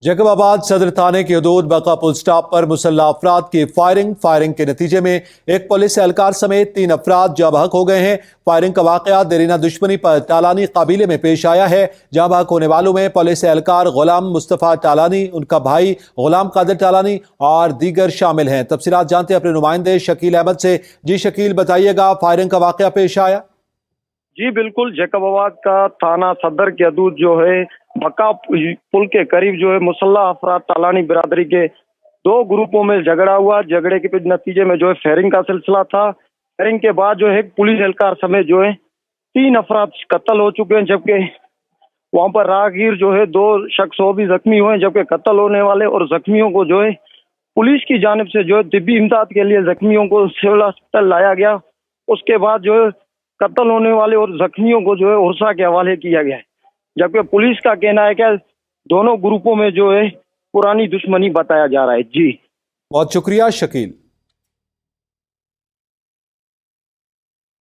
Jacob आबाद सदर थाने की हदूद बका पुल स्टॉप पर मुसल्लह अफराद की फायरिंग के नतीजे में एक पुलिस एहलकार समेत 3 अफराद जाँ बहक हो गए हैं। फायरिंग का वाकया देरीना दुश्मनी पर तालानी काबिले में पेश आया है। जाँ बहक होने वालों में पुलिस एहलकार गुलाम मुस्तफ़ा तालानी, उनका भाई गुलाम कादिर तालानी और दीगर शामिल हैं। तफसीलात जानते हैं अपने नुमाइंदे शकील अहमद से। जी शकील, बताइएगा फायरिंग का वाकया पेश आया। जी बिल्कुल, जैकबाबाद का थाना सदर की हदूद जो है बका पुल के करीब जो है मुसल्लह अफराद तालानी बिरादरी के 2 ग्रुपों में झगड़ा हुआ। झगड़े के नतीजे में जो है फायरिंग का सिलसिला था। फायरिंग के बाद जो है पुलिस एहलकार समेत जो है 3 अफराद कत्ल हो चुके हैं, जबकि वहां पर राहगीर जो है 2 शख्स और भी जख्मी हुए हैं। जबकि कत्ल होने वाले और जख्मियों को जो है पुलिस की जानिब से जो है तिब्बी इमदाद के लिए जख्मियों को सिविल अस्पताल लाया गया। उसके बाद जो है कत्ल होने वाले और जख्मियों को जो है उर्सा के हवाले किया गया है। जबकि पुलिस का कहना है कि दोनों ग्रुपों में जो है पुरानी दुश्मनी बताया जा रहा है। जी बहुत शुक्रिया शकील।